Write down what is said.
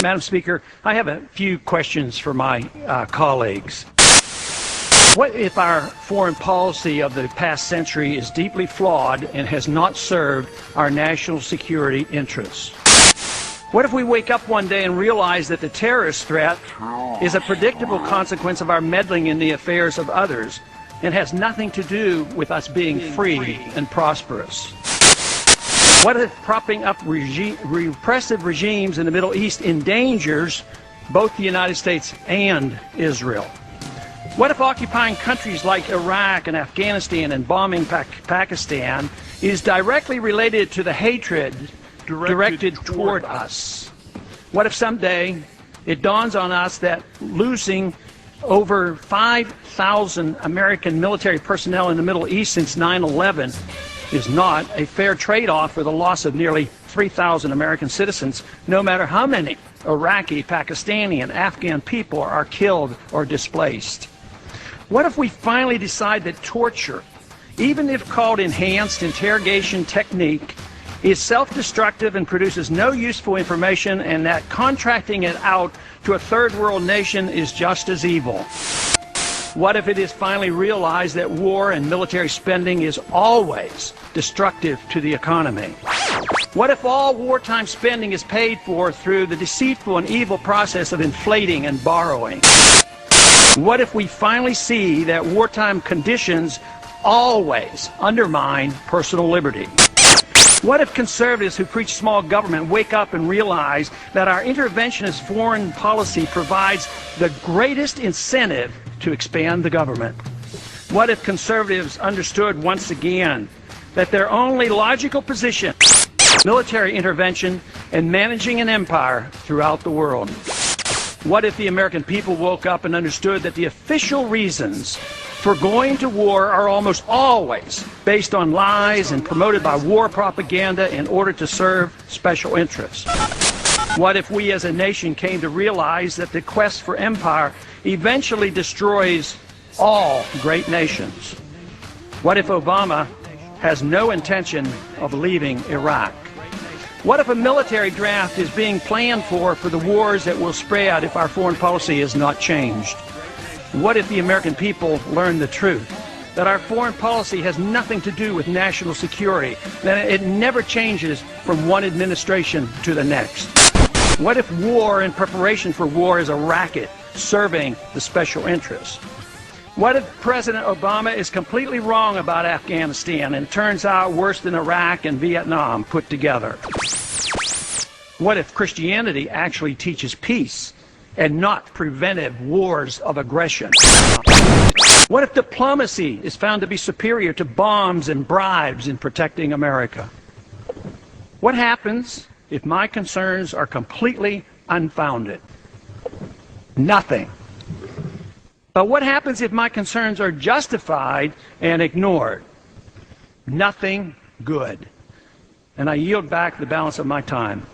Madam Speaker, I have a few questions for my colleagues. What if our foreign policy of the past century is deeply flawed and has not served our national security interests? What if we wake up one day and realize that the terrorist threat is a predictable consequence of our meddling in the affairs of others and has nothing to do with us being free and prosperous? What if propping up repressive regimes in the Middle East endangers both the United States and Israel? What if occupying countries like Iraq and Afghanistan and bombing Pakistan is directly related to the hatred directed toward us? What if someday it dawns on us that losing over 5,000 American military personnel in the Middle East since 9/11 is not a fair trade-off for the loss of nearly 3,000 American citizens, no matter how many Iraqi, Pakistani, and Afghan people are killed or displaced? What if we finally decide that torture, even if called enhanced interrogation technique, is self-destructive and produces no useful information, and that contracting it out to a third world nation is just as evil? What if it is finally realized that war and military spending is always destructive to the economy? What if all wartime spending is paid for through the deceitful and evil process of inflating and borrowing? What if we finally see that wartime conditions always undermine personal liberty? What if conservatives who preach small government wake up and realize that our interventionist foreign policy provides the greatest incentive to expand the government? What if conservatives understood once again that their only logical position is military intervention and managing an empire throughout the world? What if the American people woke up and understood that the official reasons for going to war are almost always based on lies and promoted by war propaganda in order to serve special interests? What if we as a nation came to realize that the quest for empire eventually destroys all great nations? What if Obama has no intention of leaving Iraq? What if a military draft is being planned for the wars that will spread if our foreign policy is not changed? What if the American people learn the truth, that our foreign policy has nothing to do with national security, that it never changes from one administration to the next? What if war and preparation for war is a racket serving the special interests? What if President Obama is completely wrong about Afghanistan and turns out worse than Iraq and Vietnam put together? What if Christianity actually teaches peace and not preventive wars of aggression? What if diplomacy is found to be superior to bombs and bribes in protecting America? What happens if my concerns are completely unfounded? Nothing. But what happens if my concerns are justified and ignored? Nothing good. And I yield back the balance of my time.